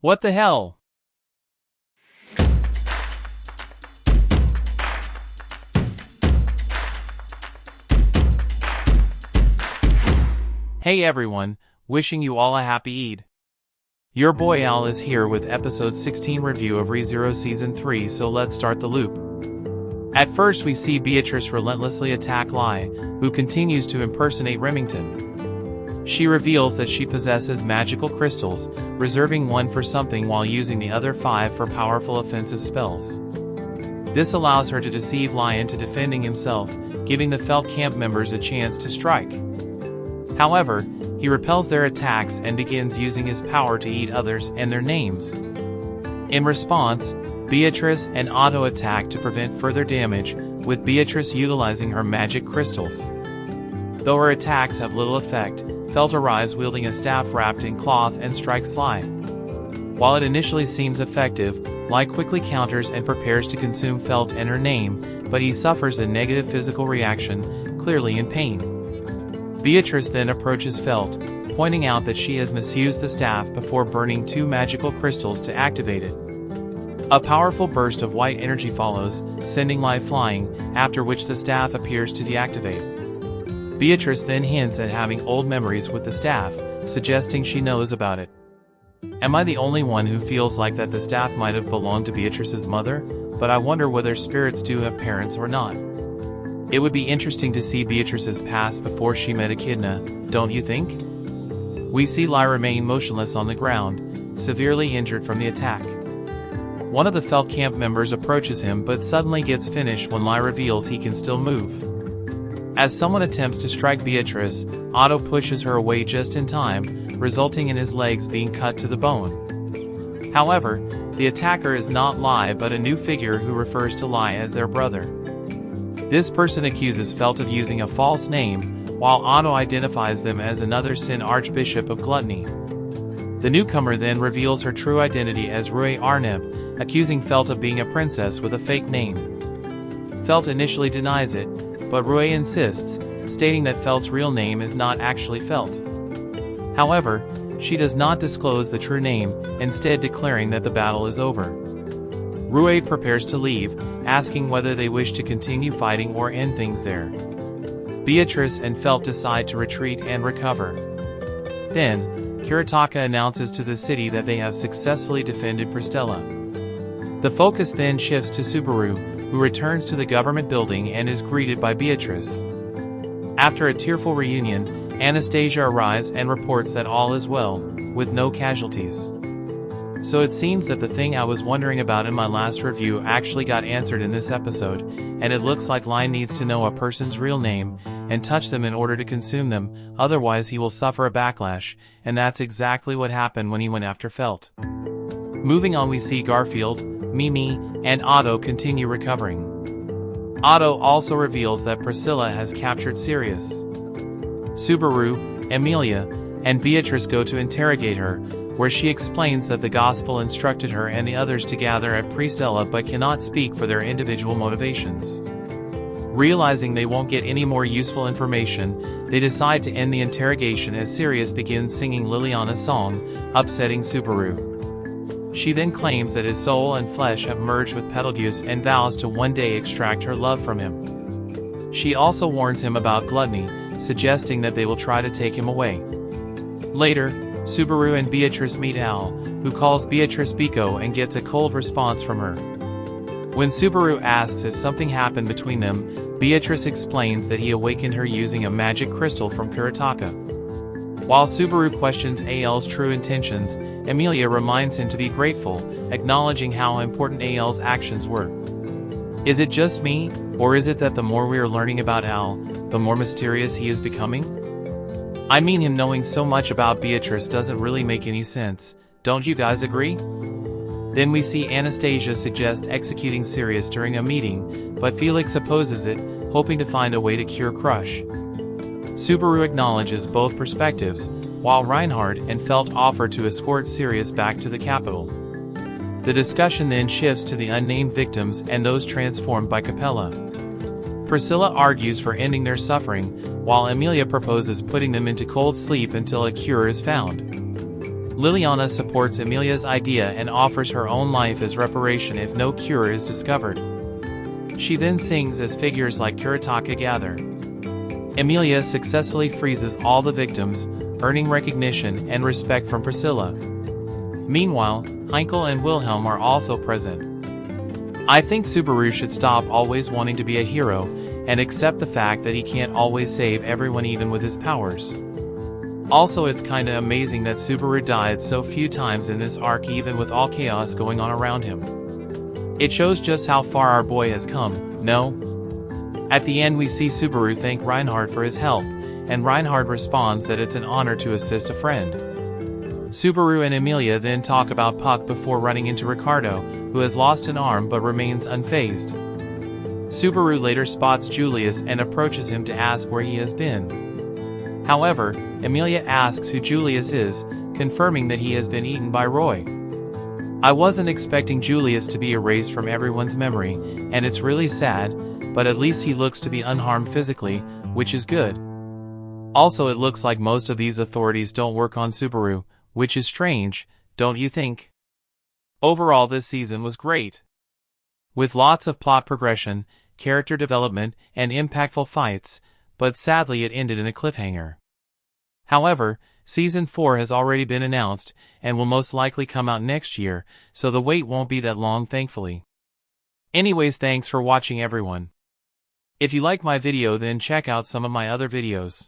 What the hell? Hey everyone, wishing you all a happy Eid. Your boy Al is here with episode 16 review of ReZero Season 3, so let's start the loop. At first we see Beatrice relentlessly attack Lai, who continues to impersonate Remington. She reveals that she possesses magical crystals, reserving one for something while using the other 5 for powerful offensive spells. This allows her to deceive Lai into defending himself, giving the Felt camp members a chance to strike. However, he repels their attacks and begins using his power to eat others and their names. In response, Beatrice and Otto attack to prevent further damage, with Beatrice utilizing her magic crystals. Though her attacks have little effect, Felt arrives wielding a staff wrapped in cloth and strikes Lai. While it initially seems effective, Lai quickly counters and prepares to consume Felt and her name, but he suffers a negative physical reaction, clearly in pain. Beatrice then approaches Felt, pointing out that she has misused the staff before burning 2 magical crystals to activate it. A powerful burst of white energy follows, sending Lai flying, after which the staff appears to deactivate. Beatrice then hints at having old memories with the staff, suggesting she knows about it. Am I the only one who feels like that the staff might have belonged to Beatrice's mother? But I wonder whether spirits do have parents or not. It would be interesting to see Beatrice's past before she met Echidna, don't you think? We see Lai remain motionless on the ground, severely injured from the attack. One of the Felt camp members approaches him but suddenly gets finished when Lai reveals he can still move. As someone attempts to strike Beatrice, Otto pushes her away just in time, resulting in his legs being cut to the bone. However, the attacker is not Lai but a new figure who refers to Lai as their brother. This person accuses Felt of using a false name, while Otto identifies them as another Sin Archbishop of Gluttony. The newcomer then reveals her true identity as Rui Arneb, accusing Felt of being a princess with a fake name. Felt initially denies it, but Rui insists, stating that Felt's real name is not actually Felt. However, she does not disclose the true name, instead declaring that the battle is over. Rui prepares to leave, asking whether they wish to continue fighting or end things there. Beatrice and Felt decide to retreat and recover. Then, Kuretaka announces to the city that they have successfully defended Pristella. The focus then shifts to Subaru, who returns to the government building and is greeted by Beatrice. After a tearful reunion, Anastasia arrives and reports that all is well, with no casualties. So it seems that the thing I was wondering about in my last review actually got answered in this episode, and it looks like Lai needs to know a person's real name and touch them in order to consume them, otherwise he will suffer a backlash, and that's exactly what happened when he went after Felt. Moving on, we see Garfield, Mimi, and Otto continue recovering. Otto also reveals that Priscilla has captured Sirius. Subaru, Emilia, and Beatrice go to interrogate her, where she explains that the gospel instructed her and the others to gather at Pristella but cannot speak for their individual motivations. Realizing they won't get any more useful information, they decide to end the interrogation as Sirius begins singing Liliana's song, upsetting Subaru. She then claims that his soul and flesh have merged with Betelgeuse and vows to one day extract her love from him. She also warns him about gluttony, suggesting that they will try to take him away. Later, Subaru and Beatrice meet Al, who calls Beatrice Biko and gets a cold response from her. When Subaru asks if something happened between them, Beatrice explains that he awakened her using a magic crystal from Kuretaka. While Subaru questions Al's true intentions, Emilia reminds him to be grateful, acknowledging how important Al's actions were. Is it just me, or is it that the more we are learning about Al, the more mysterious he is becoming? I mean, him knowing so much about Beatrice doesn't really make any sense, don't you guys agree? Then we see Anastasia suggest executing Sirius during a meeting, but Felix opposes it, hoping to find a way to cure Crush. Subaru acknowledges both perspectives, while Reinhard and Felt offer to escort Sirius back to the capital. The discussion then shifts to the unnamed victims and those transformed by Capella. Priscilla argues for ending their suffering, while Emilia proposes putting them into cold sleep until a cure is found. Liliana supports Emilia's idea and offers her own life as reparation if no cure is discovered. She then sings as figures like Kuretaka gather. Emilia successfully freezes all the victims, earning recognition and respect from Priscilla. Meanwhile, Heinkel and Wilhelm are also present. I think Subaru should stop always wanting to be a hero, and accept the fact that he can't always save everyone even with his powers. Also, it's kinda amazing that Subaru died so few times in this arc even with all chaos going on around him. It shows just how far our boy has come, no? At the end we see Subaru thank Reinhard for his help, and Reinhard responds that it's an honor to assist a friend. Subaru and Emilia then talk about Puck before running into Ricardo, who has lost an arm but remains unfazed. Subaru later spots Julius and approaches him to ask where he has been. However, Emilia asks who Julius is, confirming that he has been eaten by Roy. I wasn't expecting Julius to be erased from everyone's memory, and it's really sad, but at least he looks to be unharmed physically, which is good. Also, it looks like most of these authorities don't work on Subaru, which is strange, don't you think? Overall, this season was great. With lots of plot progression, character development, and impactful fights, but sadly it ended in a cliffhanger. However, Season 4 has already been announced, and will most likely come out next year, so the wait won't be that long thankfully. Anyways, thanks for watching everyone. If you like my video then check out some of my other videos.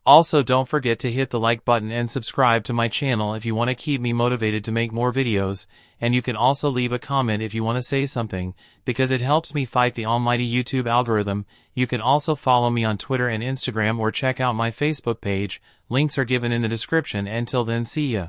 Also, don't forget to hit the like button and subscribe to my channel if you want to keep me motivated to make more videos, and you can also leave a comment if you want to say something, because it helps me fight the almighty YouTube algorithm. You can also follow me on Twitter and Instagram or check out my Facebook page, links are given in the description. Until then, see ya.